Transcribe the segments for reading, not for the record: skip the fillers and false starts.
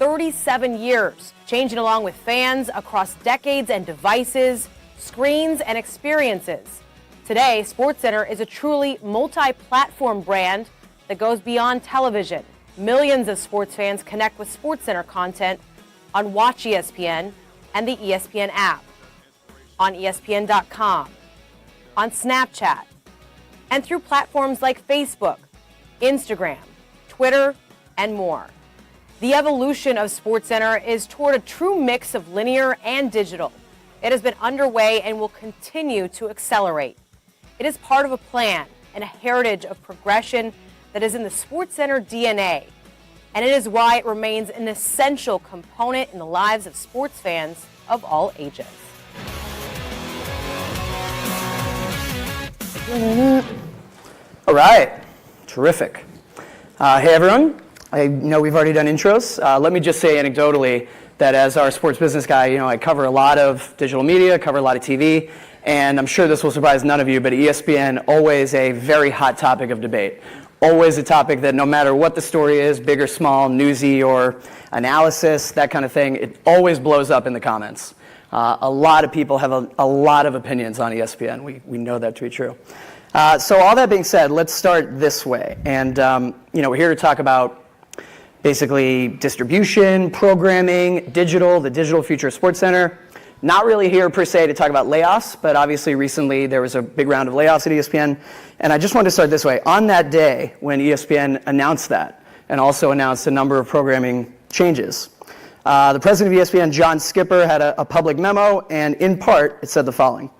37 years, changing along with fans across decades and devices, screens, and experiences. Today, SportsCenter is a truly multi-platform brand that goes beyond television. Millions of sports fans connect with SportsCenter content on Watch ESPN and the ESPN app, on ESPN.com, on Snapchat, and through platforms like Facebook, Instagram, Twitter, and more. The evolution of SportsCenter is toward a true mix of linear and digital. It has been underway and will continue to accelerate. It is part of a plan and a heritage of progression that is in the SportsCenter DNA, and it is why it remains an essential component in the lives of sports fans of all ages. All right, terrific. Hey everyone, I know we've already done intros. Let me just say anecdotally that as our sports business guy, I cover a lot of digital media, cover a lot of TV, and I'm sure this will surprise none of you, but ESPN, always a very hot topic of debate. Always a topic that no matter what the story is, big or small, newsy or analysis, that kind of thing, it always blows up in the comments. A lot of people have a lot of opinions on ESPN. We know that to be true. So all that being said, let's start this way. And we're here to talk about basically distribution, programming, the digital future of SportsCenter. Not really here per se to talk about layoffs, but obviously recently there was a big round of layoffs at ESPN. And I just wanted to start this way. On that day when ESPN announced that and also announced a number of programming changes, the president of ESPN, John Skipper, had a public memo, and in part it said the following.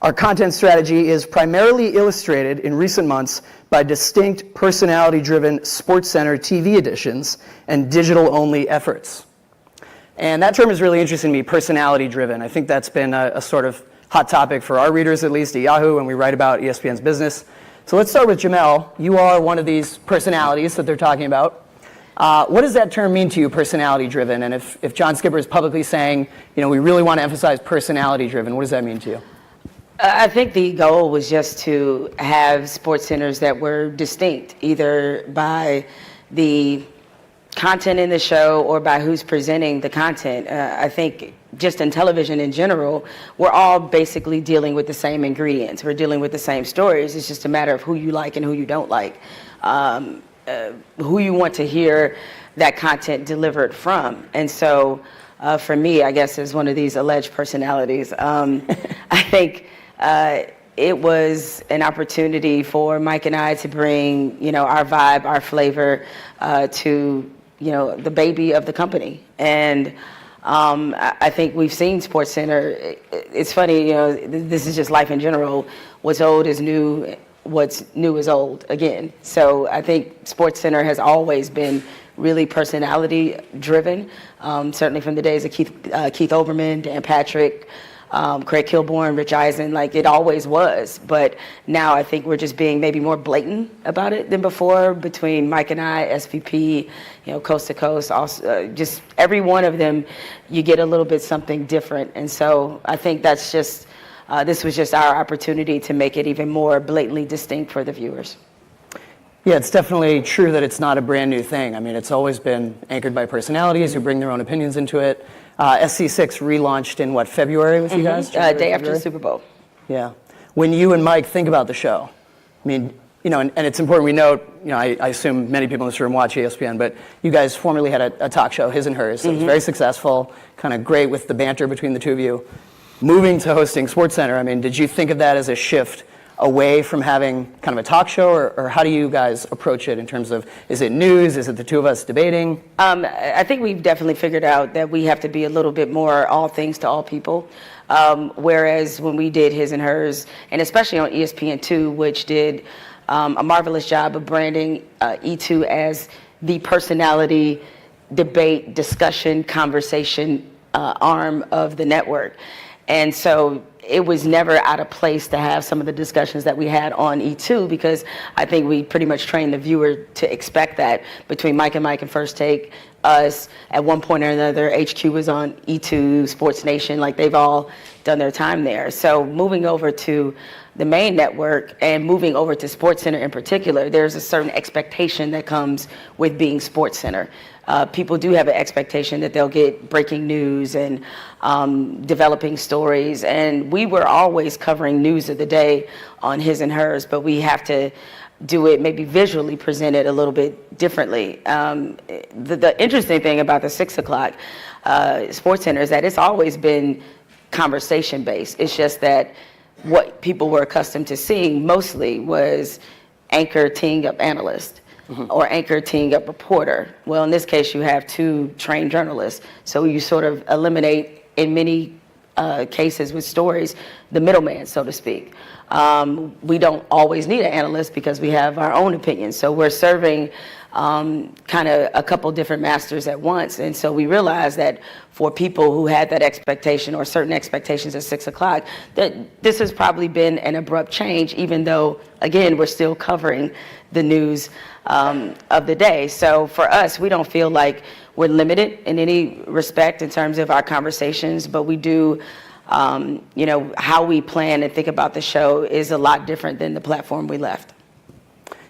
Our content strategy is primarily illustrated in recent months by distinct personality-driven SportsCenter TV editions and digital-only efforts. And that term is really interesting to me, personality-driven. I think that's been a sort of hot topic for our readers, at least at Yahoo, when we write about ESPN's business. So let's start with Jamel. You are one of these personalities that they're talking about. What does that term mean to you, personality-driven? And if John Skipper is publicly saying, we really want to emphasize personality-driven, what does that mean to you? I think the goal was just to have sports centers that were distinct, either by the content in the show or by who's presenting the content. I think just in television in general, we're all basically dealing with the same ingredients. We're dealing with the same stories. It's just a matter of who you like and who you don't like, who you want to hear that content delivered from. And so for me, I guess as one of these alleged personalities, I think it was an opportunity for Mike and I to bring, our vibe, our flavor to, the baby of the company. And I think we've seen SportsCenter. It's funny, this is just life in general. What's old is new. What's new is old again. So I think SportsCenter has always been really personality driven. Certainly from the days of Keith Olbermann, Dan Patrick, Craig Kilborn, Rich Eisen, like it always was. But now I think we're just being maybe more blatant about it than before between Mike and I, SVP, coast to coast, also, just every one of them, you get a little bit something different. And so I think that's just, this was just our opportunity to make it even more blatantly distinct for the viewers. Yeah, it's definitely true that it's not a brand new thing. I mean, it's always been anchored by personalities who bring their own opinions into it. SC6 relaunched in February with you guys? Day after the Super Bowl. Yeah. When you and Mike think about the show, I mean, and it's important we note, I assume many people in this room watch ESPN, but you guys formerly had a talk show, His and Hers. It was very successful, kind of great with the banter between the two of you. Moving to hosting SportsCenter, I mean, did you think of that as a shift away from having kind of a talk show, or how do you guys approach it in terms of, is it news? Is it the two of us debating? I think we've definitely figured out that we have to be a little bit more all things to all people. Whereas when we did His and Hers, and especially on ESPN2, which did a marvelous job of branding E2 as the personality, debate, discussion, conversation arm of the network. And so it was never out of place to have some of the discussions that we had on E2, because I think we pretty much trained the viewer to expect that between Mike and First Take, us, at one point or another, HQ was on E2, Sports Nation, like they've all done their time there. So moving over to the main network and moving over to SportsCenter in particular, there's a certain expectation that comes with being SportsCenter. people do have an expectation that they'll get breaking news and developing stories. And we were always covering news of the day on His and Hers, but we have to do it, maybe visually present it a little bit differently. The interesting thing about the 6 o'clock SportsCenter is that it's always been conversation based. It's just that what people were accustomed to seeing mostly was anchor teeing up analyst or anchor teeing up reporter. Well, in this case, you have 2 trained journalists. So you sort of eliminate, in many cases with stories, the middleman, so to speak. We don't always need an analyst because we have our own opinions. So we're serving kind of a couple different masters at once. And so we realized that for people who had that expectation or certain expectations at 6 o'clock, that this has probably been an abrupt change, even though, again, we're still covering the news of the day. So for us, we don't feel like we're limited in any respect in terms of our conversations, but we do, how we plan and think about the show is a lot different than the platform we left.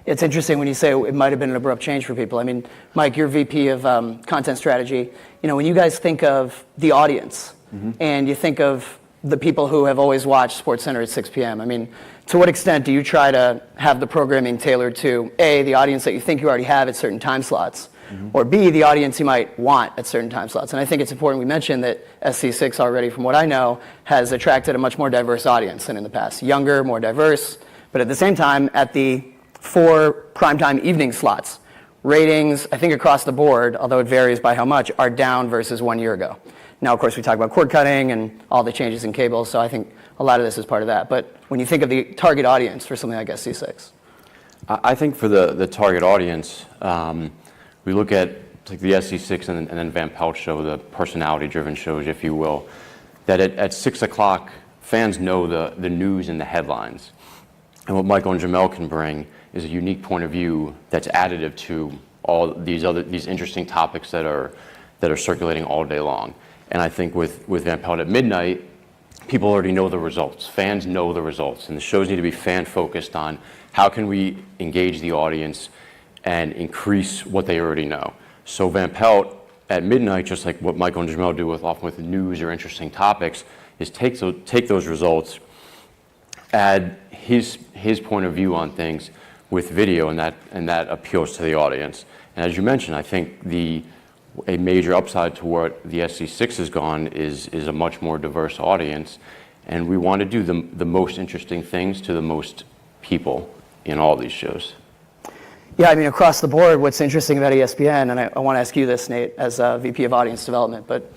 It's interesting when you say it might have been an abrupt change for people. I mean, Mike, you're VP of content strategy. When you guys think of the audience and you think of the people who have always watched SportsCenter at 6 p.m., I mean, to what extent do you try to have the programming tailored to, A, the audience that you think you already have at certain time slots, or B, the audience you might want at certain time slots? And I think it's important we mention that SC6 already, from what I know, has attracted a much more diverse audience than in the past. Younger, more diverse, but at the same time, at the 4 primetime evening slots, ratings, I think across the board, although it varies by how much, are down versus 1 year ago. Now, of course, we talk about cord cutting and all the changes in cable, so I think a lot of this is part of that. But when you think of the target audience for something like SC6? I think for the target audience, we look at like the SC6 and then Van Pelt show, the personality-driven shows, if you will, that at 6 o'clock, fans know the news and the headlines. And what Michael and Jamel can bring is a unique point of view that's additive to all these interesting topics that are circulating all day long. And I think with Van Pelt at midnight, people already know the results. Fans know the results, and the shows need to be fan-focused on how can we engage the audience and increase what they already know. So Van Pelt at midnight, just like what Michael and Jamel do often with news or interesting topics, is take those results, add his point of view on things with video, and that appeals to the audience. And as you mentioned, I think a major upside to what the SC6 has gone is a much more diverse audience, and we want to do the most interesting things to the most people in all these shows. Yeah, I mean, across the board, what's interesting about ESPN, and I want to ask you this, Nate, as VP of Audience Development, but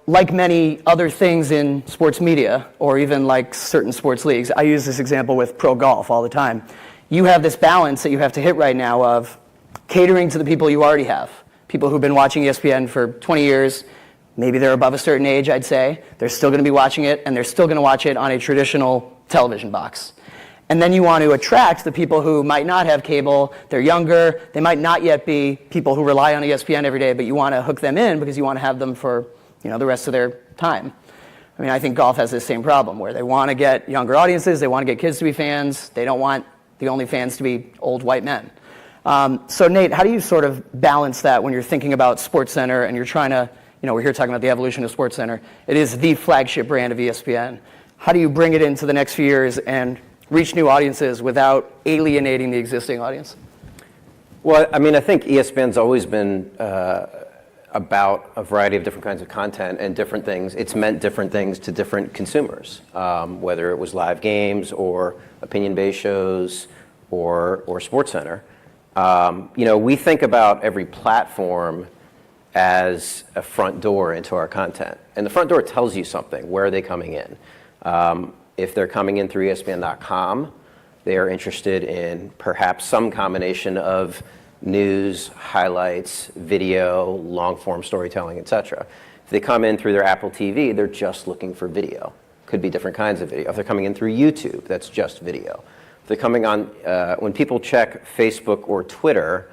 like many other things in sports media, or even like certain sports leagues, I use this example with pro golf all the time. You have this balance that you have to hit right now of catering to the people you already have. People who've been watching ESPN for 20 years, maybe they're above a certain age, I'd say. They're still going to be watching it, and they're still going to watch it on a traditional television box. And then you want to attract the people who might not have cable, they're younger, they might not yet be people who rely on ESPN every day, but you want to hook them in because you want to have them for the rest of their time. I mean, I think golf has this same problem where they want to get younger audiences, they want to get kids to be fans, they don't want the only fans to be old white men. So Nate, how do you sort of balance that when you're thinking about SportsCenter and you're trying to, we're here talking about the evolution of SportsCenter. It is the flagship brand of ESPN. How do you bring it into the next few years and reach new audiences without alienating the existing audience? Well, I mean, I think ESPN's always been about a variety of different kinds of content and different things. It's meant different things to different consumers, whether it was live games or opinion-based shows or SportsCenter. We think about every platform as a front door into our content. And the front door tells you something. Where are they coming in? If they're coming in through ESPN.com, they are interested in perhaps some combination of news, highlights, video, long-form storytelling, etc. If they come in through their Apple TV, they're just looking for video. Could be different kinds of video. If they're coming in through YouTube, that's just video. If they're coming on, when people check Facebook or Twitter,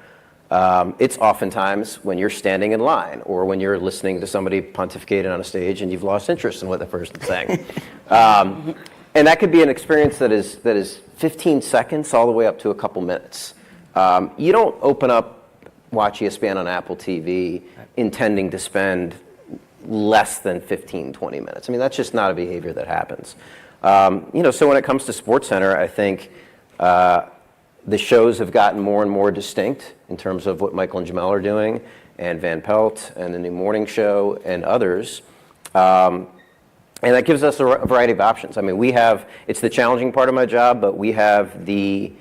it's oftentimes when you're standing in line or when you're listening to somebody pontificating on a stage and you've lost interest in what the person's saying. And that could be an experience that is 15 seconds all the way up to a couple minutes. You don't open up watch ESPN on Apple TV intending to spend less than 15, 20 minutes. I mean, that's just not a behavior that happens. So when it comes to SportsCenter, I think the shows have gotten more and more distinct in terms of what Michael and Jamel are doing, and Van Pelt, and the new morning show, and others. And that gives us a variety of options. I mean, it's the challenging part of my job, but we have the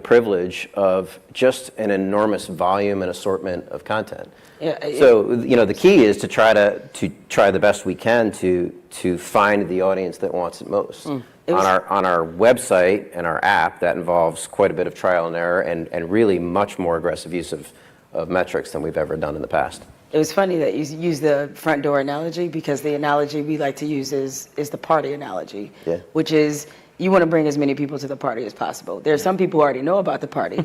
privilege of just an enormous volume and assortment of content. Yeah, so the key is to try the best we can to find the audience that wants it most. On our website and our app, that involves quite a bit of trial and error and really much more aggressive use of metrics than we've ever done in the past. It was funny that you used the front door analogy, because the analogy we like to use is the party analogy, which is you want to bring as many people to the party as possible. There are some people who already know about the party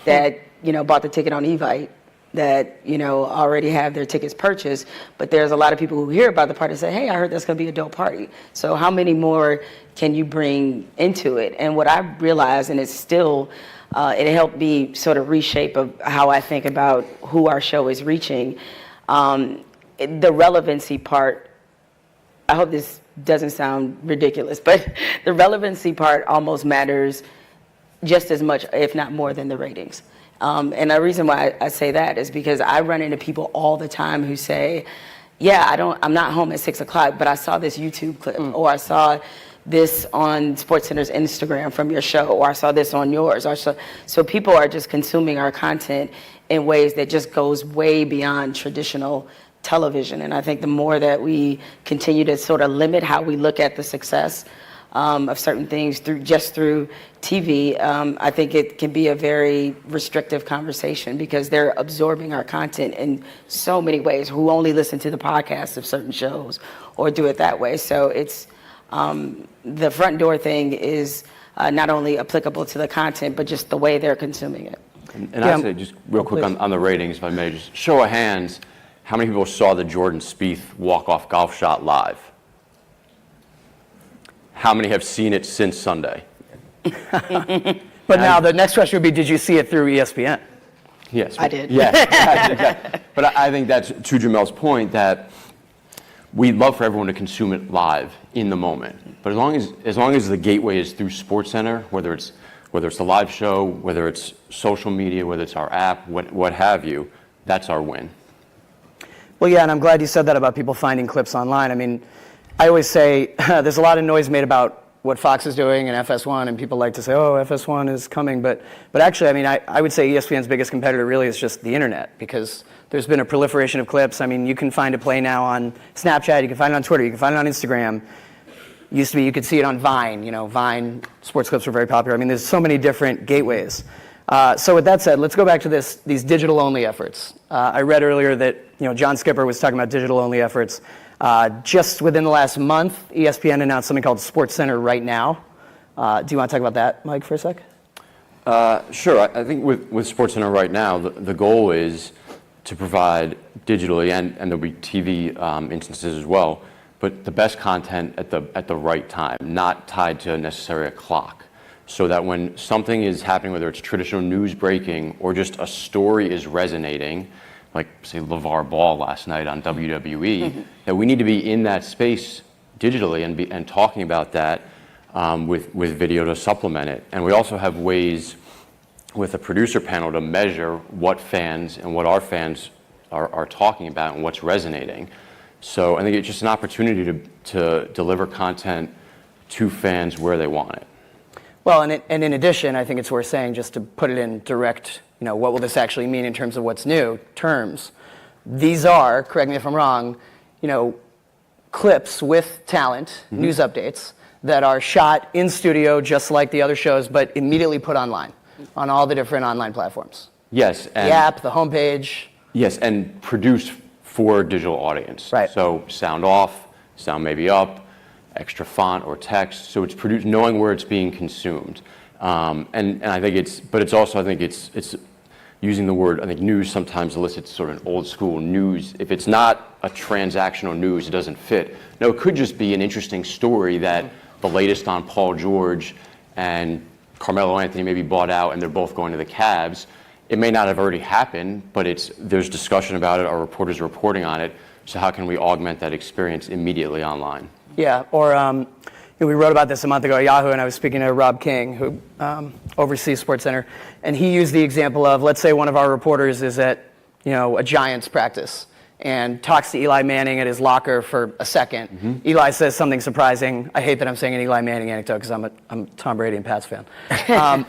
that bought the ticket on Evite, that already have their tickets purchased, but there's a lot of people who hear about the party and say, hey, I heard that's going to be a dope party. So how many more can you bring into it? And what I realized, and it's still it helped me sort of reshape of how I think about who our show is reaching. The relevancy part, I hope this doesn't sound ridiculous, but the relevancy part almost matters just as much, if not more, than the ratings. And the reason why I say that is because I run into people all the time who say, yeah, I'm not home at 6 o'clock, but I saw this YouTube clip, or I saw this on SportsCenter's Instagram from your show, or I saw this on yours. So people are just consuming our content in ways that just goes way beyond traditional television. And I think the more that we continue to sort of limit how we look at the success of certain things through TV, I think it can be a very restrictive conversation, because they're absorbing our content in so many ways, who only listen to the podcasts of certain shows or do it that way. So it's the front door thing is not only applicable to the content, but just the way they're consuming it. And I'd say, just real quick on the ratings, if I may, just show of hands, how many people saw the Jordan Spieth walk-off golf shot live? How many have seen it since Sunday? But now the next question would be, did you see it through ESPN? Yes. I did. Yeah, exactly. But I think that's to Jamel's point, that we'd love for everyone to consume it live in the moment. But as long as the gateway is through SportsCenter, whether it's the live show, whether it's social media, whether it's our app, what have you, that's our win. Well, yeah, and I'm glad you said that about people finding clips online. I mean, I always say there's a lot of noise made about what Fox is doing and FS1, and people like to say, oh, FS1 is coming. But actually, I mean, I would say ESPN's biggest competitor really is just the internet, because there's been a proliferation of clips. I mean, you can find a play now on Snapchat, you can find it on Twitter, you can find it on Instagram. Used to be you could see it on Vine. Vine sports clips were very popular. I mean, there's so many different gateways. So with that said, let's go back to these digital-only efforts. I read earlier that John Skipper was talking about digital-only efforts. Just within the last month, ESPN announced something called SportsCenter Right Now. Do you want to talk about that, Mike, for a sec? Sure. I think with SportsCenter Right Now, the goal is to provide digitally, and there'll be TV instances as well, but the best content at the right time, not tied to necessarily a clock. So that when something is happening, whether it's traditional news breaking or just a story is resonating, like say LeVar Ball last night on WWE, that we need to be in that space digitally and talking about that with video to supplement it. And we also have ways with a producer panel to measure what fans and what our fans are talking about and what's resonating. So I think it's just an opportunity to deliver content to fans where they want it. Well, and in addition, I think it's worth saying, just to put it in direct, what will this actually mean in terms of what's new terms. These are, correct me if I'm wrong, clips with talent, news updates that are shot in studio just like the other shows, but immediately put online on all the different online platforms. Yes. And the app, the homepage. Yes, and produced for digital audience. Right. So sound off, sound maybe up, extra font or text. So it's produced, knowing where it's being consumed. And I think it's using the word, I think news sometimes elicits sort of an old school news. If it's not a transactional news, it doesn't fit. No, it could just be an interesting story that the latest on Paul George and Carmelo Anthony maybe bought out and they're both going to the Cavs. it may not have already happened, but there's discussion about it, our reporters are reporting on it, so how can we augment that experience immediately online? Yeah, or we wrote about this a month ago at Yahoo, and I was speaking to Rob King, who oversees SportsCenter, and he used the example of, let's say one of our reporters is at a Giants practice and talks to Eli Manning at his locker for a second. Mm-hmm. Eli says something surprising. I hate that I'm saying an Eli Manning anecdote because I'm a Tom Brady and Pats fan.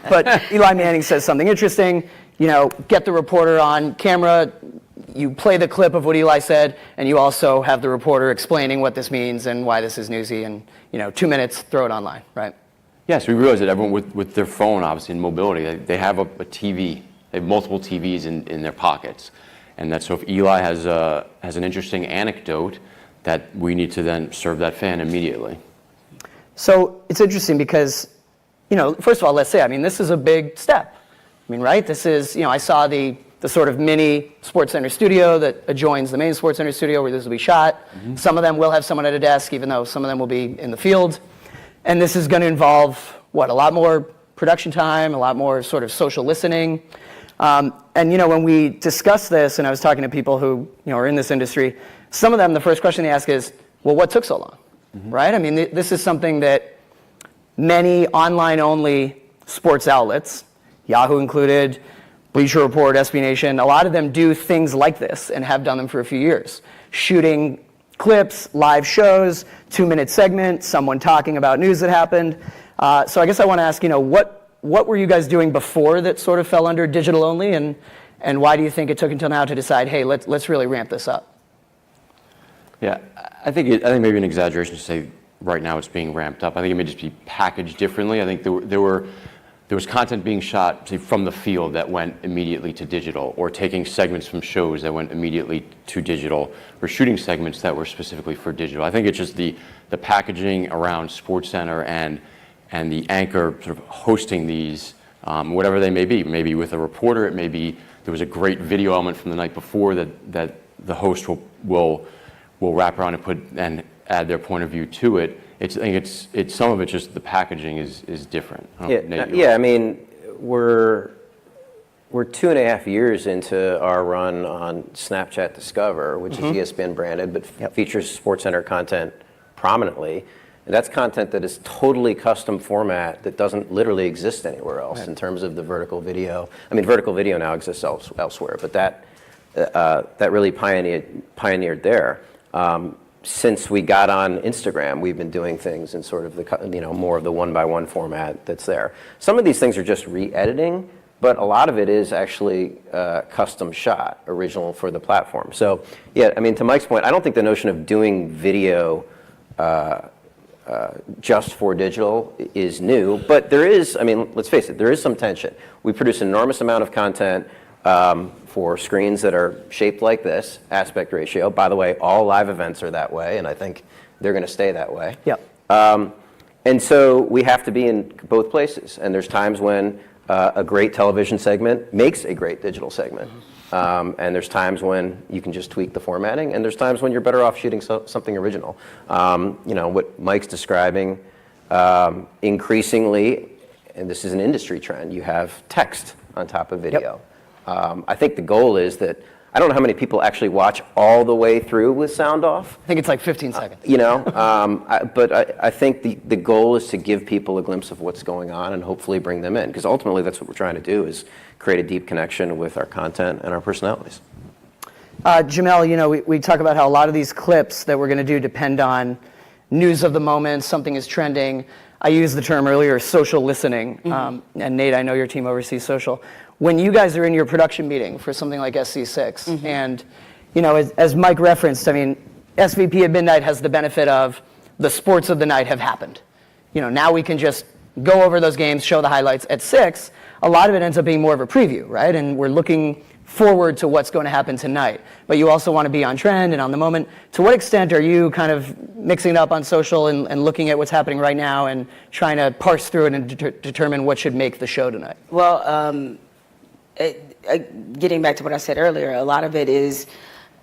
But Eli Manning says something interesting. Get the reporter on camera. You play the clip of what Eli said, and you also have the reporter explaining what this means and why this is newsy. And 2 minutes, throw it online, right? Yes, we realize that everyone with their phone, obviously, and mobility, they have a TV. They have multiple TVs in their pockets. And so if Eli has an interesting anecdote, that we need to then serve that fan immediately. So it's interesting because, first of all, let's say, this is a big step. Right? This is, I saw the sort of mini SportsCenter studio that adjoins the main SportsCenter studio where this will be shot. Mm-hmm. Some of them will have someone at a desk, even though some of them will be in the field. And this is going to involve, a lot more production time, a lot more sort of social listening. And when we discuss this, and I was talking to people who are in this industry, some of them, the first question they ask is, well, what took so long? Mm-hmm. Right? This is something that many online-only sports outlets, Yahoo included, Bleacher Report, SB Nation, a lot of them do things like this and have done them for a few years. Shooting clips, live shows, 2-minute segment, someone talking about news that happened. So I guess I want to ask, what were you guys doing before that sort of fell under digital only, and why do you think it took until now to decide, hey, let's really ramp this up? Yeah, I think maybe an exaggeration to say right now it's being ramped up. I think it may just be packaged differently. I think there was content being shot, say, from the field that went immediately to digital, or taking segments from shows that went immediately to digital, or shooting segments that were specifically for digital. I think it's just the packaging around SportsCenter and the anchor sort of hosting these, whatever they may be. Maybe with a reporter, it may be there was a great video element from the night before that the host will wrap around and add their point of view to it. I think it's some of it just the packaging is different. We're 2.5 years into our run on Snapchat Discover, which is ESPN branded, but features SportsCenter content prominently. And that's content that is totally custom format that doesn't literally exist anywhere else in terms of the vertical video. Vertical video now exists elsewhere, but that really pioneered there. Since we got on Instagram, we've been doing things in sort of the more of the 1x1 format that's there. Some of these things are just re-editing, but a lot of it is actually custom shot, original for the platform. So to Mike's point, I don't think the notion of doing video just for digital is new, but there is, let's face it, there is some tension. We produce an enormous amount of content for screens that are shaped like this, aspect ratio. By the way, all live events are that way, and I think they're going to stay that way. Yep. And so we have to be in both places, and there's times when a great television segment makes a great digital segment. And there's times when you can just tweak the formatting, and there's times when you're better off shooting something original. What Mike's describing, increasingly, and this is an industry trend, you have text on top of video. Yep. I think the goal is that, I don't know how many people actually watch all the way through with sound off. I think it's like 15 seconds. But I think the goal is to give people a glimpse of what's going on and hopefully bring them in, because ultimately that's what we're trying to do, is create a deep connection with our content and our personalities. Jamel, we talk about how a lot of these clips that we're going to do depend on news of the moment, something is trending. I used the term earlier, social listening. And Nate, I know your team oversees social. When you guys are in your production meeting for something like SC6, and as Mike referenced, SVP at midnight has the benefit of the sports of the night have happened. Now we can just go over those games, show the highlights. At 6, a lot of it ends up being more of a preview, right? And we're looking forward to what's going to happen tonight. But you also want to be on trend and on the moment. To what extent are you kind of mixing it up on social and looking at what's happening right now and trying to parse through it and determine what should make the show tonight? Well, getting back to what I said earlier, a lot of it is,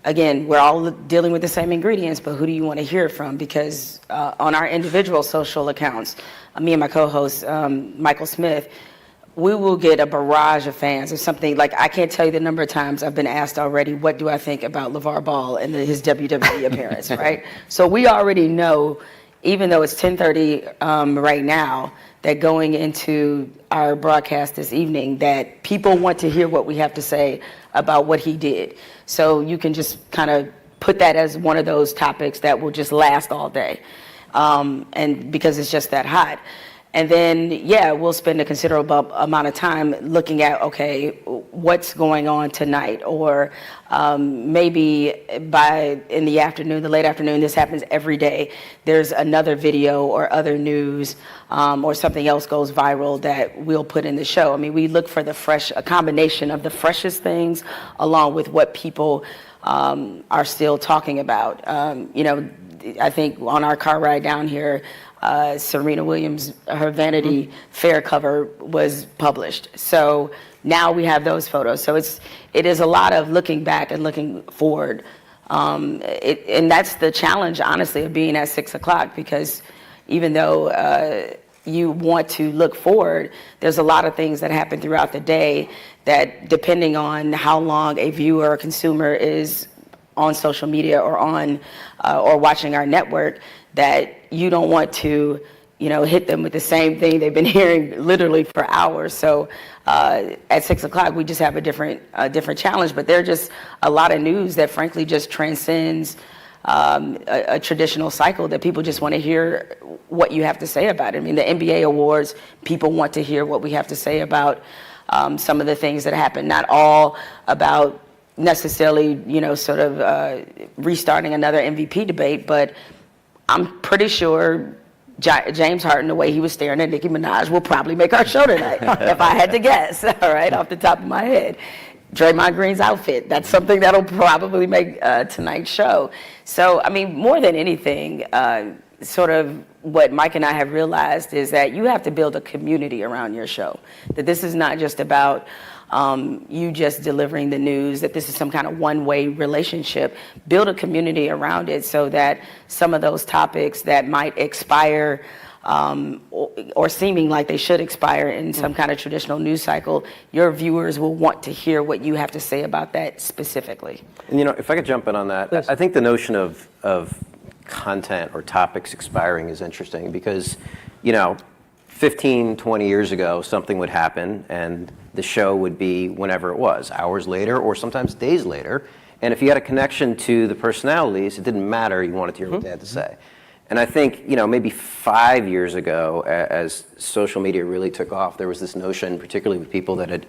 again, we're all dealing with the same ingredients, but who do you want to hear from? Because on our individual social accounts, me and my co-host, Michael Smith, we will get a barrage of fans or something. Like, I can't tell you the number of times I've been asked already, what do I think about LeVar Ball and his WWE appearance, right? So we already know, even though it's 10:30 right now, that going into our broadcast this evening, that people want to hear what we have to say about what he did. So you can just kind of put that as one of those topics that will just last all day. And because it's just that hot. And then, yeah, we'll spend a considerable amount of time looking at, okay, what's going on tonight? Or maybe in the afternoon, the late afternoon, this happens every day, there's another video or other news or something else goes viral that we'll put in the show. I mean, we look for a combination of the freshest things along with what people are still talking about. I think on our car ride down here, Serena Williams, her Vanity Fair cover was published. So now we have those photos. So it is a lot of looking back and looking forward. And that's the challenge, honestly, of being at 6 o'clock, because even though you want to look forward, there's a lot of things that happen throughout the day that, depending on how long a viewer or consumer is on social media or or watching our network, that you don't want to, hit them with the same thing they've been hearing literally for hours. So at 6 o'clock, we just have a different challenge. But there are just a lot of news that, frankly, just transcends a traditional cycle, that people just want to hear what you have to say about it. I mean, the NBA awards, people want to hear what we have to say about some of the things that happen. Not all about necessarily, sort of restarting another MVP debate, but I'm pretty sure James Harden, the way he was staring at Nicki Minaj, will probably make our show tonight, if I had to guess, all right, off the top of my head. Draymond Green's outfit, that's something that'll probably make tonight's show. So, I mean, more than anything, sort of what Mike and I have realized is that you have to build a community around your show. That this is not just about you just delivering the news, that this is some kind of one-way relationship. Build a community around it so that some of those topics that might expire or seeming like they should expire in some kind of traditional news cycle, your viewers will want to hear what you have to say about that specifically. And if I could jump in on that, yes. I think the notion of content or topics expiring is interesting because, 15, 20 years ago, something would happen and the show would be whenever it was, hours later or sometimes days later. And if you had a connection to the personalities, it didn't matter. You wanted to hear what they had to say. And I think, maybe 5 years ago, as social media really took off, there was this notion, particularly with people that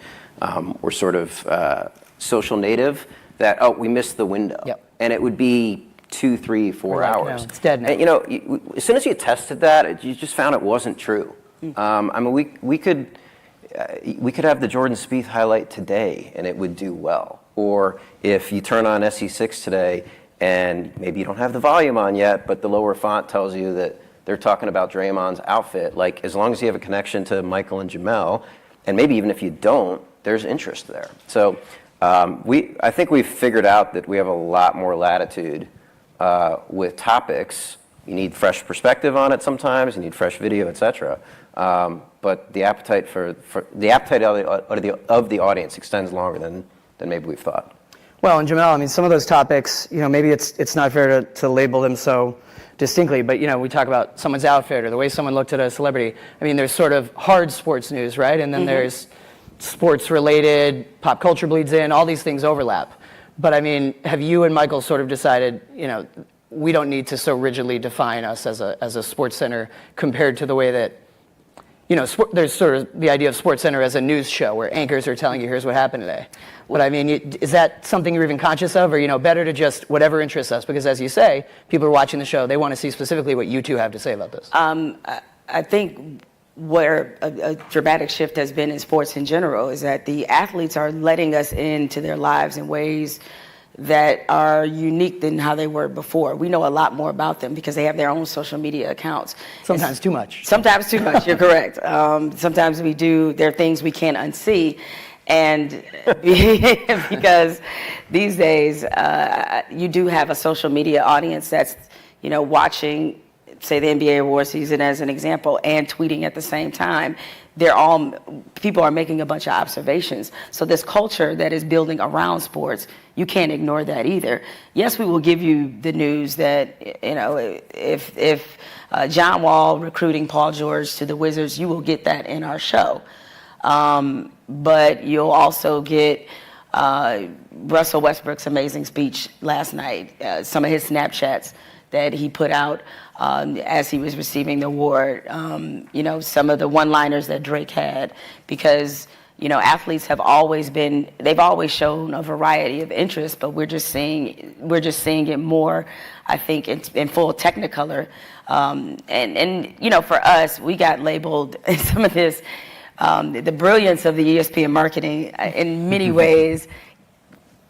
were sort of social native, that, we missed the window. Yep. And it would be 2, 3, 4 hours. No, it's dead now. And, as soon as you tested that, you just found it wasn't true. I mean, we could have the Jordan Spieth highlight today, and it would do well. Or if you turn on SE6 today, and maybe you don't have the volume on yet, but the lower font tells you that they're talking about Draymond's outfit. Like, as long as you have a connection to Michael and Jamel, and maybe even if you don't, there's interest there. So I think we've figured out that we have a lot more latitude with topics. You need fresh perspective on it sometimes. You need fresh video, etc. But the appetite of the audience extends longer than maybe we've thought. Well, and Jamel, I mean, some of those topics, maybe it's not fair to label them so distinctly, but, we talk about someone's outfit or the way someone looked at a celebrity. I mean, there's sort of hard sports news, right? And then there's sports-related, pop culture bleeds in, all these things overlap. But, I mean, have you and Michael sort of decided, we don't need to so rigidly define us as a SportsCenter compared to the way that, there's sort of the idea of SportsCenter as a news show where anchors are telling you, here's what happened today. But I mean, is that something you're even conscious of, or, better to just whatever interests us? Because as you say, people are watching the show, they want to see specifically what you two have to say about this. I think where a dramatic shift has been in sports in general is that the athletes are letting us into their lives in ways that are unique than how they were before. We know a lot more about them because they have their own social media accounts. Sometimes too much. Sometimes too much, you're correct. Sometimes there are things we can't unsee. And because these days, you do have a social media audience that's, watching say the NBA award season as an example, and tweeting at the same time, people are making a bunch of observations. So this culture that is building around sports, you can't ignore that either. Yes, we will give you the news that, if John Wall recruiting Paul George to the Wizards, you will get that in our show. But you'll also get Russell Westbrook's amazing speech last night, some of his Snapchats that he put out as he was receiving the award, some of the one-liners that Drake had, because athletes they've always shown a variety of interests, but we're just seeing it more, I think, in full Technicolor. And for us, we got labeled some of this, the brilliance of the ESPN marketing in many ways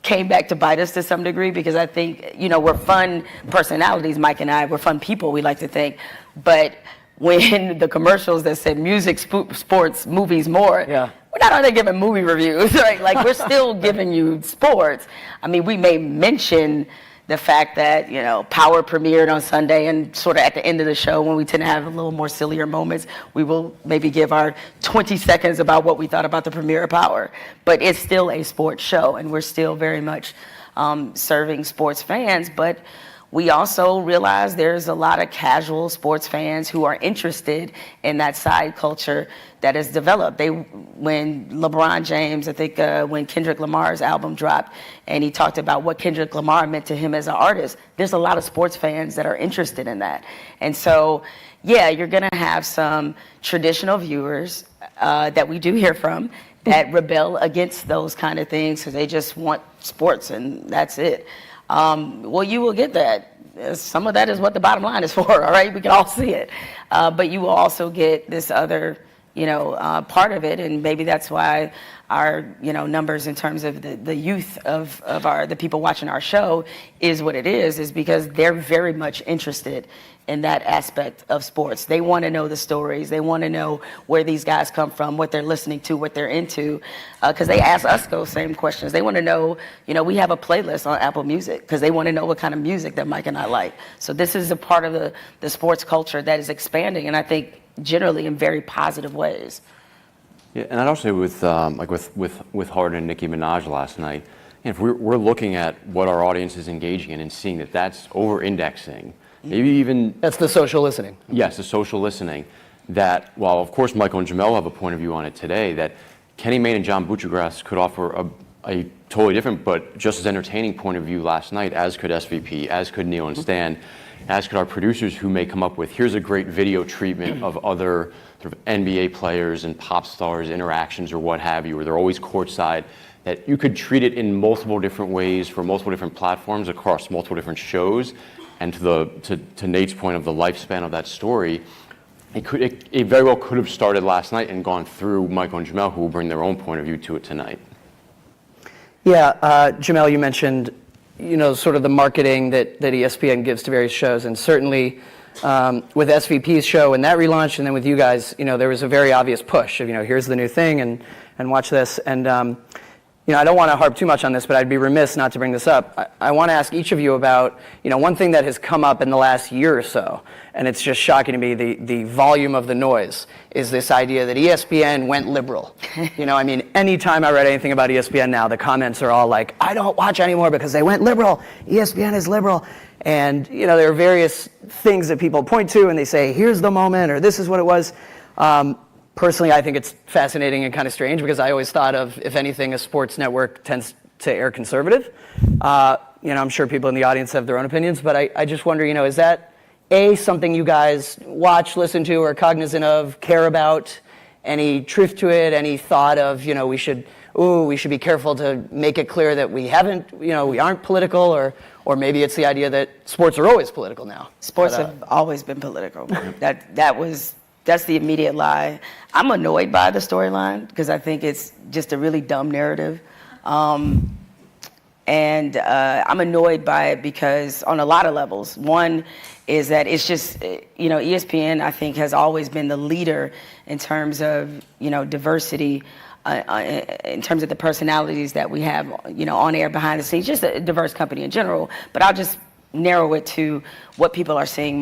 came back to bite us to some degree, because I think, we're fun personalities, Mike and I, we're fun people, we like to think, but when the commercials that said music, sports, movies more, yeah. We're not only giving movie reviews, right? Like, we're still giving you sports. I mean, we may mention the fact that, Power premiered on Sunday, and sort of at the end of the show, when we tend to have a little more sillier moments, we will maybe give our 20 seconds about what we thought about the premiere of Power. But it's still a sports show, and we're still very much serving sports fans. But we also realize there's a lot of casual sports fans who are interested in that side culture that has developed. When LeBron James, I think when Kendrick Lamar's album dropped, and he talked about what Kendrick Lamar meant to him as an artist, there's a lot of sports fans that are interested in that. And so, yeah, you're gonna have some traditional viewers that we do hear from that rebel against those kind of things because they just want sports and that's it. Well, you will get that. Some of that is what the bottom line is for, all right? We can all see it. But you will also get this other, part of it, and maybe that's why our, numbers in terms of the youth of the people watching our show is what it is because they're very much interested in that aspect of sports. They want to know the stories. They want to know where these guys come from, what they're listening to, what they're into, because they ask us those same questions. They want to know, we have a playlist on Apple Music because they want to know what kind of music that Mike and I like. So this is a part of the sports culture that is expanding, and I think generally in very positive ways. Yeah, and I'd also say with Harden and Nicki Minaj last night, if we're looking at what our audience is engaging in and seeing that that's over-indexing, maybe even... That's the social listening. Yes, the social listening. That, while of course Michael and Jamel have a point of view on it today, that Kenny Mayne and John Buccigross could offer a totally different but just as entertaining point of view last night, as could SVP, as could Neil and Stan, as could our producers who may come up with, here's a great video treatment of other sort of NBA players and pop stars interactions or what have you, where they're always courtside, that you could treat it in multiple different ways for multiple different platforms across multiple different shows. And to Nate's point of the lifespan of that story, it very well could have started last night and gone through Michael and Jamel, who will bring their own point of view to it tonight. Yeah, Jamel, you mentioned, sort of the marketing that ESPN gives to various shows, and certainly with SVP's show and that relaunch, and then with you guys, there was a very obvious push of, here's the new thing, and watch this. And I don't want to harp too much on this, but I'd be remiss not to bring this up. I want to ask each of you about, one thing that has come up in the last year or so, and it's just shocking to me, the volume of the noise, is this idea that ESPN went liberal. Anytime I read anything about ESPN now, the comments are all like, I don't watch anymore because they went liberal. ESPN is liberal. And, there are various things that people point to, and they say, here's the moment, or this is what it was. Personally, I think it's fascinating and kind of strange because I always thought of, if anything, a sports network tends to air conservative. I'm sure people in the audience have their own opinions, but I just wonder, is that something you guys watch, listen to, or cognizant of, care about? Any truth to it? Any thought of, we should be careful to make it clear that we aren't political, or maybe it's the idea that sports are always political now. Sports have always been political. That's the immediate lie. I'm annoyed by the storyline because I think it's just a really dumb narrative. And I'm annoyed by it because on a lot of levels. One is that it's just, ESPN, I think, has always been the leader in terms of, diversity, in terms of the personalities that we have, on air, behind the scenes, just a diverse company in general. But I'll just narrow it to what people are seeing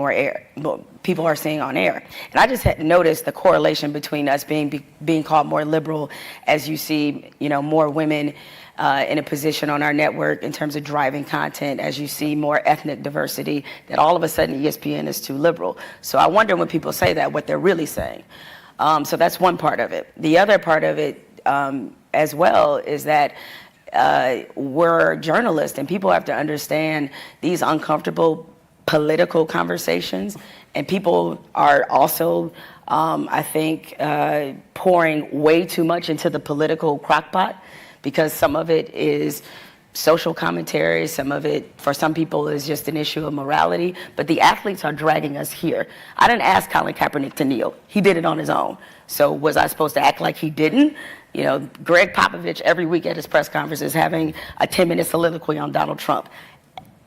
people are seeing on air. And I just had noticed the correlation between us being called more liberal as you see, more women in a position on our network in terms of driving content, as you see more ethnic diversity, that all of a sudden ESPN is too liberal. So I wonder when people say that, what they're really saying. So that's one part of it. The other part of it as well is that we're journalists, and people have to understand these uncomfortable political conversations, and people are also, I think, pouring way too much into the political crockpot, because some of it is social commentary, some of it, for some people, is just an issue of morality, but the athletes are dragging us here. I didn't ask Colin Kaepernick to kneel. He did it on his own. So was I supposed to act like he didn't? Greg Popovich every week at his press conference is having a 10-minute soliloquy on Donald Trump.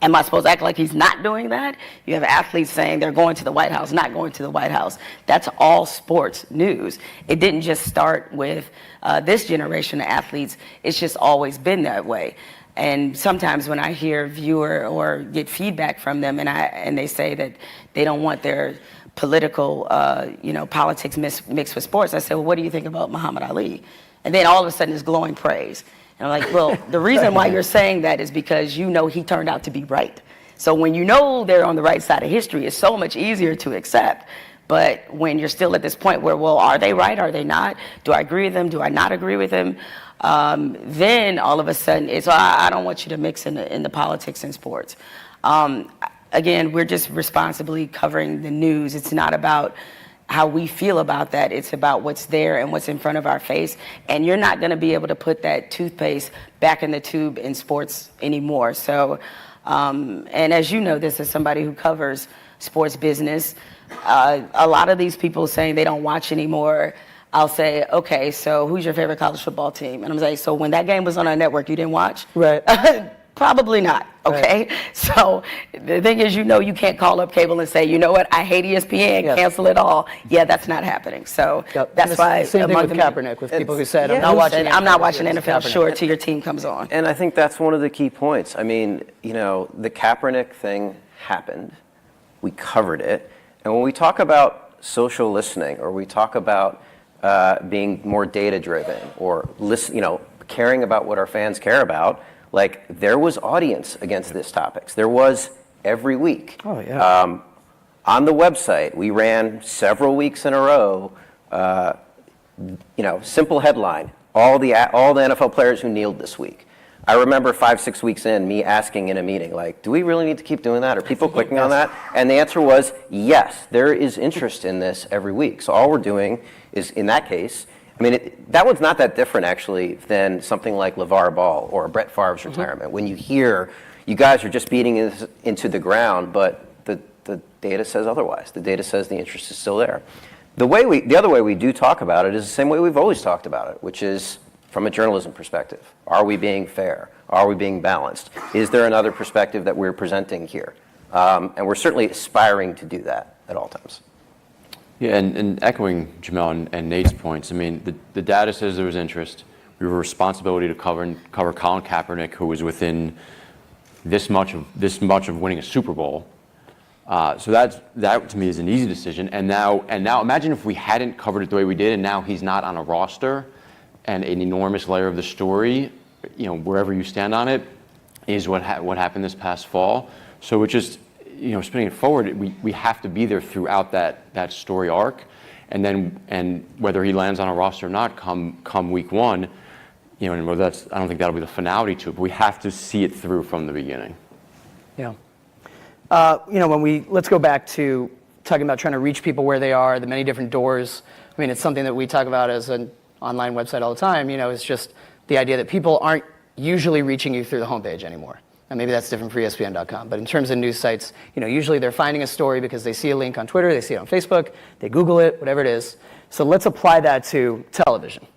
Am I supposed to act like he's not doing that? You have athletes saying they're going to the White House, not going to the White House. That's all sports news. It didn't just start with this generation of athletes. It's just always been that way. And sometimes when I hear viewer or get feedback from them, and they say that they don't want their political, politics mixed with sports, I say, well, what do you think about Muhammad Ali? And then all of a sudden it's glowing praise. And I'm like, well, the reason why you're saying that is because he turned out to be right. So when they're on the right side of history, it's so much easier to accept. But when you're still at this point where, well, are they right? Are they not? Do I agree with them? Do I not agree with them? Then all of a sudden it's, I don't want you to mix in the politics and sports. Again, we're just responsibly covering the news. It's not about how we feel about that. It's about what's there and what's in front of our face. And you're not going to be able to put that toothpaste back in the tube in sports anymore. So, and as you know, this is somebody who covers sports business. A lot of these people saying they don't watch anymore, I'll say, okay, so who's your favorite college football team? And I'm saying, so when that game was on our network, you didn't watch? Right. Probably not, okay? Right. So the thing is, you can't call up cable and say, you know what, I hate ESPN, cancel it all. Yeah, that's not happening. So that's why. Same thing with Kaepernick, with people who said, I'm not watching NFL, sure, till your team comes on. And I think that's one of the key points. I mean, the Kaepernick thing happened. We covered it. And when we talk about social listening, or we talk about being more data-driven, or caring about what our fans care about, like, there was audience against this topics. There was every week. Oh, yeah. On the website, we ran several weeks in a row, simple headline, all the NFL players who kneeled this week. I remember 5-6 weeks in, me asking in a meeting, like, do we really need to keep doing that? Are people clicking on that? And the answer was, yes, there is interest in this every week. So all we're doing is, in that case, that one's not that different, actually, than something like LeVar Ball or Brett Favre's retirement. When you hear, you guys are just beating this into the ground, but the data says otherwise. The data says the interest is still there. The other way we do talk about it is the same way we've always talked about it, which is from a journalism perspective. Are we being fair? Are we being balanced? Is there another perspective that we're presenting here? And we're certainly aspiring to do that at all times. Yeah, and echoing Jamel and Nate's points, the data says there was interest. We have a responsibility to cover Colin Kaepernick, who was within this much of winning a Super Bowl. So that to me is an easy decision. And now imagine if we hadn't covered it the way we did, and now he's not on a roster, and an enormous layer of the story, wherever you stand on it, is what happened this past fall. So it's just, spinning it forward, we have to be there throughout that story arc, and whether he lands on a roster or not come week one, and whether I don't think that'll be the finality to it, but we have to see it through from the beginning. Yeah. Let's go back to talking about trying to reach people where they are, the many different doors. It's something that we talk about as an online website all the time. It's just the idea that people aren't usually reaching you through the homepage anymore. And maybe that's different for ESPN.com. But in terms of news sites, usually they're finding a story because they see a link on Twitter, they see it on Facebook, they Google it, whatever it is. So let's apply that to television.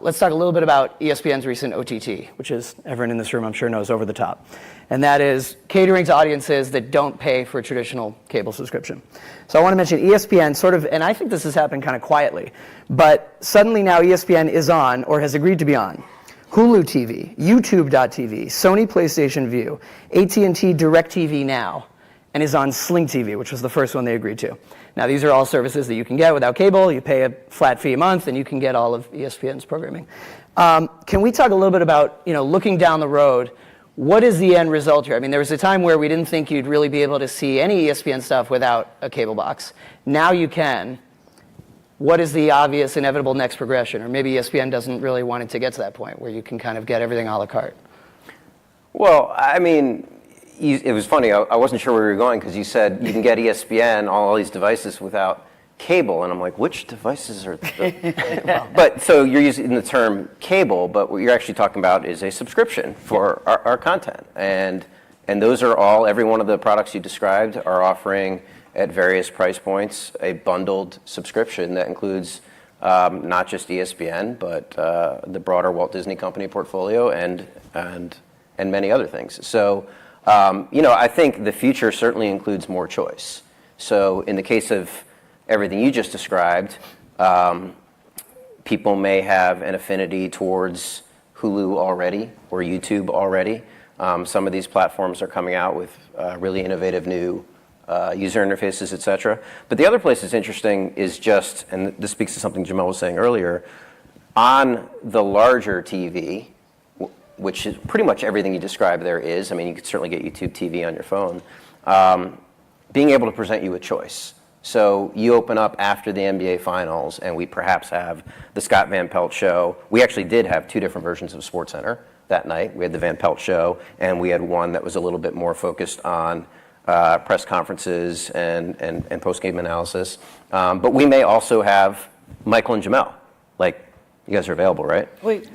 Let's talk a little bit about ESPN's recent OTT, which is, everyone in this room I'm sure knows, over the top. And that is catering to audiences that don't pay for a traditional cable subscription. So I want to mention ESPN and I think this has happened kind of quietly, but suddenly now ESPN is on, or has agreed to be on, Hulu TV, YouTube.tv, Sony PlayStation View, AT&T DirecTV Now, and is on Sling TV, which was the first one they agreed to. Now, these are all services that you can get without cable. You pay a flat fee a month, and you can get all of ESPN's programming. Can we talk a little bit about, looking down the road, what is the end result here? I mean, there was a time where we didn't think you'd really be able to see any ESPN stuff without a cable box. Now you can. What is the obvious, inevitable next progression? Or maybe ESPN doesn't really want it to get to that point where you can kind of get everything a la carte. Well, I mean, it was funny. I wasn't sure where you were going because you said you can get ESPN on all these devices without cable, and I'm like, which devices are But so you're using the term cable, but what you're actually talking about is a subscription for our content, and those are all, every one of the products you described are offering at various price points a bundled subscription that includes not just ESPN, but the broader Walt Disney Company portfolio and many other things. So I think the future certainly includes more choice. So in the case of everything you just described, people may have an affinity towards Hulu already or YouTube already. Some of these platforms are coming out with really innovative new user interfaces, et cetera. But the other place that's interesting is just, and this speaks to something Jamel was saying earlier, on the larger TV, which is pretty much everything you described there is. I mean, you could certainly get YouTube TV on your phone. Being able to present you a choice. So you open up after the NBA Finals, and we perhaps have the Scott Van Pelt show. We actually did have two different versions of SportsCenter that night. We had the Van Pelt show, and we had one that was a little bit more focused on press conferences and post-game analysis. But we may also have Michael and Jamel. Like, you guys are available, right?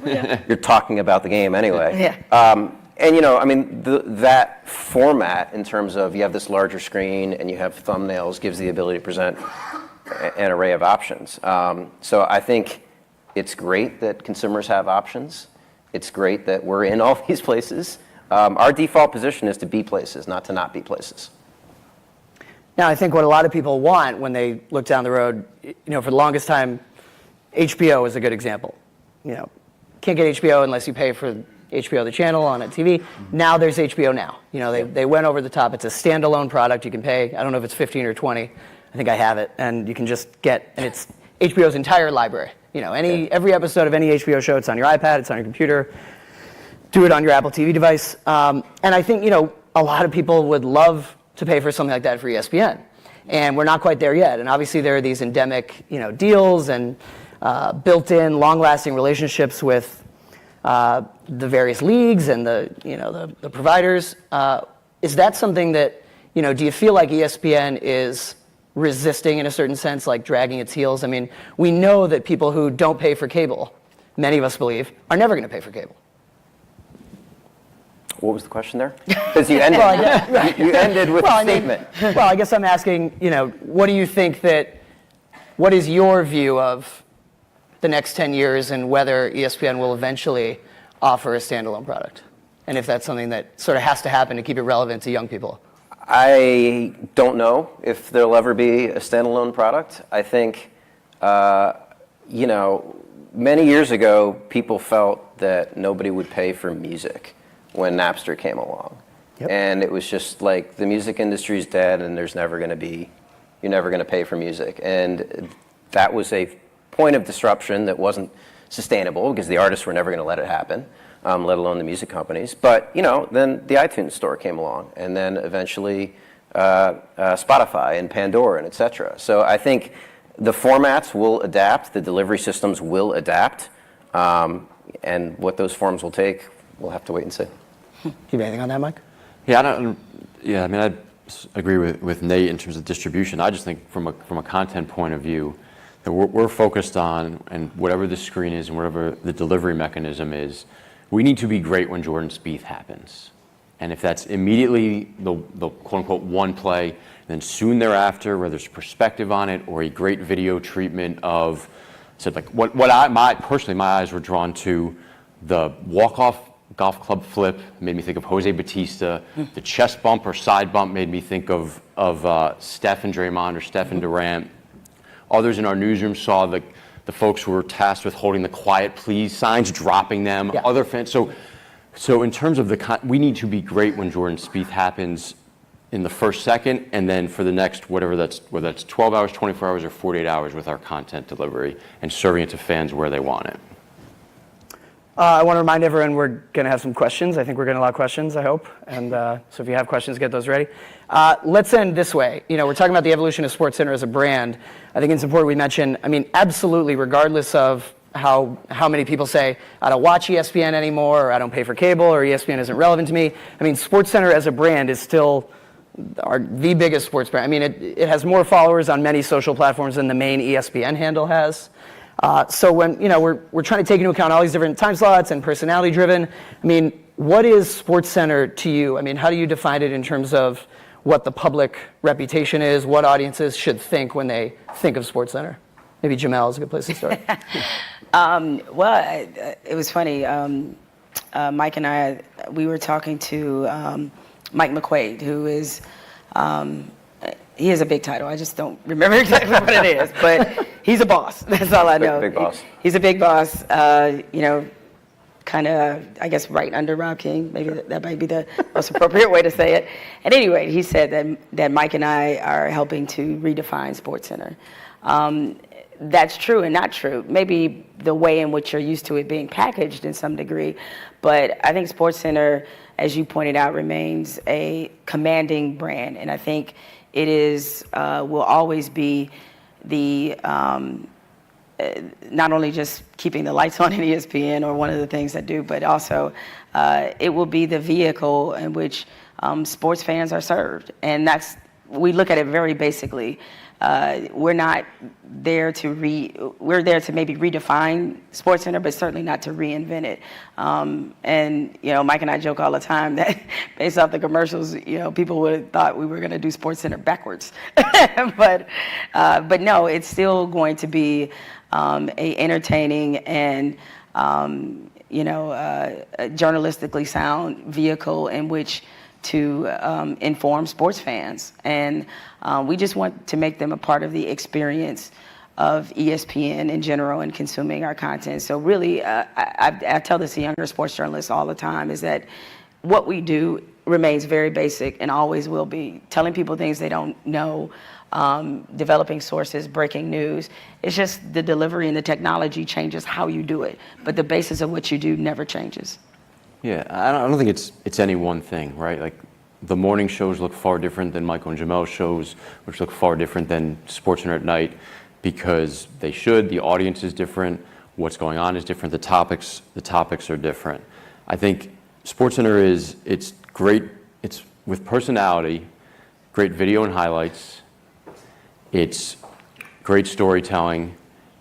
Yeah. You're talking about the game anyway. Yeah. That format in terms of you have this larger screen and you have thumbnails gives the ability to present an array of options. So I think it's great that consumers have options. It's great that we're in all these places. Our default position is to be places, not to not be places. Now, I think what a lot of people want when they look down the road, for the longest time, HBO is a good example. Can't get HBO unless you pay for HBO the channel on a TV. Now there's HBO Now. They went over the top. It's a standalone product. You can pay, I don't know if it's 15 or 20. I think I have it. And you can just get, and it's HBO's entire library. Every episode of any HBO show, it's on your iPad, it's on your computer. Do it on your Apple TV device. And I think, a lot of people would love to pay for something like that for ESPN. And we're not quite there yet. And obviously there are these endemic, deals and built-in, long-lasting relationships with the various leagues and the providers. Is that something that, do you feel like ESPN is resisting in a certain sense, like dragging its heels? I mean, we know that people who don't pay for cable, many of us believe, are never going to pay for cable. What was the question there? Because you ended, you ended with a statement. I guess I'm asking, what do you think what is your view of the next 10 years and whether ESPN will eventually offer a standalone product? And if that's something that sort of has to happen to keep it relevant to young people? I don't know if there'll ever be a standalone product. I think, many years ago, people felt that nobody would pay for music when Napster came along. Yep. And it was just like, the music industry is dead and you're never going to pay for music. And that was a point of disruption that wasn't sustainable because the artists were never going to let it happen, let alone the music companies. But, then the iTunes store came along, and then eventually Spotify and Pandora and et cetera. So I think the formats will adapt, the delivery systems will adapt, and what those forms will take, we'll have to wait and see. You have anything on that, Mike? I agree with Nate in terms of distribution. I just think from a content point of view, that we're focused on, and whatever the screen is and whatever the delivery mechanism is, we need to be great when Jordan Spieth happens. And if that's immediately the quote-unquote one play, then soon thereafter, whether there's perspective on it or a great video treatment of, my eyes were drawn to, the walk-off golf club flip made me think of Jose Batista. The chest bump or side bump made me think of Steph and Draymond or Steph and Durant. Others in our newsroom saw the the folks who are tasked with holding the quiet please signs, dropping them, Yeah. other fans. So in terms of we need to be great when Jordan Spieth happens in the first second, and then for the next, whether that's 12 hours, 24 hours, or 48 hours with our content delivery and serving it to fans where they want it. I want to remind everyone we're going to have some questions. I think we're going to allow questions, I hope. And so if you have questions, get those ready. Let's end this way. We're talking about the evolution of SportsCenter as a brand. I think it's important we mention, absolutely, regardless of how many people say, I don't watch ESPN anymore, or I don't pay for cable, or ESPN isn't relevant to me. SportsCenter as a brand is still the biggest sports brand. It has more followers on many social platforms than the main ESPN handle has. So when we're trying to take into account all these different time slots and personality driven, what is SportsCenter to you? How do you define it in terms of what the public reputation is, what audiences should think when they think of SportsCenter? Maybe Jamel is a good place to start. Well, it was funny. Mike and I, we were talking to Mike McQuaid, who is, he has a big title. I just don't remember exactly what it is, but he's a boss. That's all I know. Big boss. He's a big boss, kind of, I guess, right under Rob King. Maybe that might be the most appropriate way to say it. At any rate, he said that Mike and I are helping to redefine SportsCenter. That's true and not true. Maybe the way in which you're used to it being packaged in some degree, but I think SportsCenter, as you pointed out, remains a commanding brand, and I think it is will always be the not only just keeping the lights on in ESPN or one of the things that do, but also it will be the vehicle in which sports fans are served, and we look at it very basically. We're not there we're there to maybe redefine SportsCenter, but certainly not to reinvent it. And Mike and I joke all the time that based off the commercials, people would have thought we were going to do SportsCenter backwards. but no, it's still going to be a entertaining and journalistically sound vehicle in which to inform sports fans, and we just want to make them a part of the experience of ESPN in general and consuming our content. So really, I tell this to younger sports journalists all the time, is that what we do remains very basic and always will be. Telling people things they don't know, developing sources, breaking news. It's just the delivery and the technology changes how you do it, but the basis of what you do never changes. Yeah, I don't think it's any one thing, right? Like the morning shows look far different than Michael and Jamel's shows, which look far different than SportsCenter at night, because they should. The audience is different. What's going on is different. The topics are different. I think SportsCenter it's great. It's with personality, great video and highlights. It's great storytelling,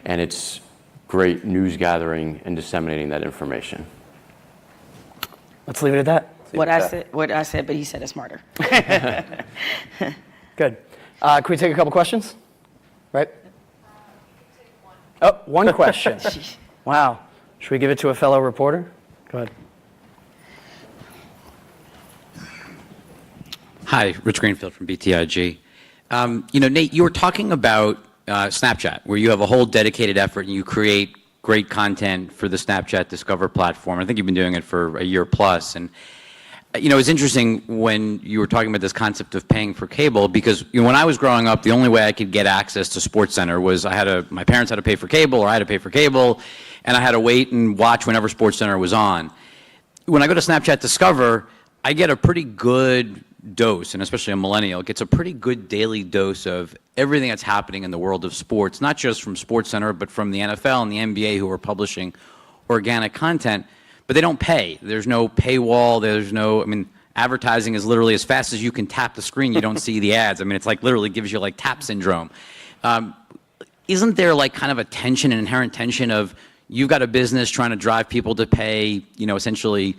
and it's great news gathering and disseminating that information. Let's leave it at that. What I said, but he said it smarter. Good. Can we take a couple questions? Right? Oh, one question. Wow. Should we give it to a fellow reporter? Go ahead. Hi, Rich Greenfield from BTIG. Nate, you were talking about Snapchat, where you have a whole dedicated effort and you create great content for the Snapchat Discover platform. I think you've been doing it for a year plus. And, it's interesting when you were talking about this concept of paying for cable, because when I was growing up, the only way I could get access to SportsCenter was my parents had to pay for cable, or I had to pay for cable, and I had to wait and watch whenever SportsCenter was on. When I go to Snapchat Discover, I get a pretty good dose, and especially a millennial gets a pretty good daily dose of everything that's happening in the world of sports, not just from SportsCenter, but from the NFL and the NBA, who are publishing organic content, but they don't pay. There's no paywall. Advertising is literally as fast as you can tap the screen, you don't see the ads. It's like literally gives you like tap syndrome. Isn't there like kind of a tension, an inherent tension of you've got a business trying to drive people to pay, essentially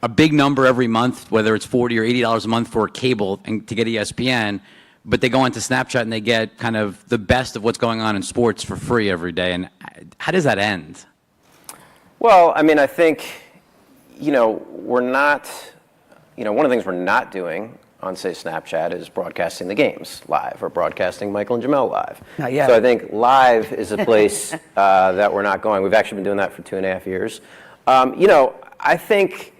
a big number every month, whether it's $40 or $80 a month for cable and to get ESPN, but they go onto Snapchat and they get kind of the best of what's going on in sports for free every day. And how does that end? Well, I think, we're not, one of the things we're not doing on, say, Snapchat is broadcasting the games live or broadcasting Michael and Jamel live. Not yet. So I think live is a place that we're not going. We've actually been doing that for 2.5 years. I think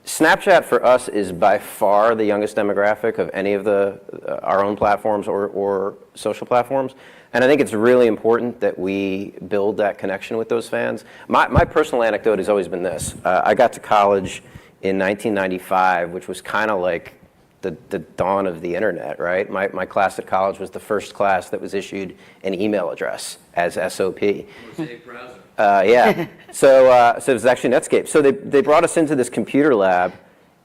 Snapchat for us is by far the youngest demographic of any of our own platforms or social platforms. And I think it's really important that we build that connection with those fans. My personal anecdote has always been this. I got to college in 1995, which was kind of like the dawn of the internet, right? My class at college was the first class that was issued an email address as SOP. Yeah. So it was actually Netscape. So they brought us into this computer lab,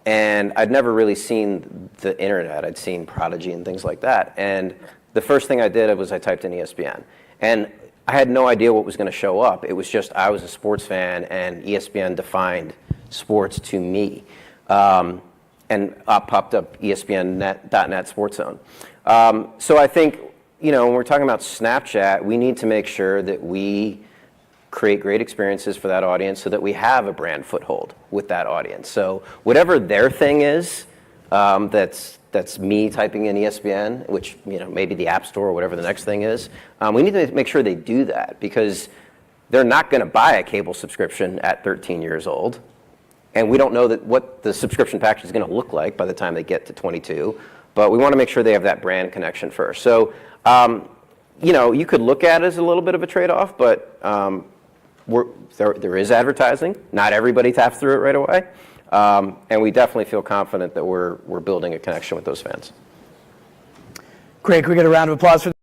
and I'd never really seen the internet. I'd seen Prodigy and things like that. And the first thing I did was I typed in ESPN. And I had no idea what was going to show up. It was just I was a sports fan, and ESPN defined sports to me. And up popped up ESPN.net Sports Zone. So I think, when we're talking about Snapchat, we need to make sure that we create great experiences for that audience so that we have a brand foothold with that audience. So whatever their thing is, that's me typing in ESPN, which maybe the App Store or whatever the next thing is, we need to make sure they do that, because they're not going to buy a cable subscription at 13 years old. And we don't know what the subscription package is going to look like by the time they get to 22. But we want to make sure they have that brand connection first. So, you could look at it as a little bit of a trade-off, but there is advertising. Not everybody taps through it right away. And we definitely feel confident that we're building a connection with those fans. Great. Can we get a round of applause for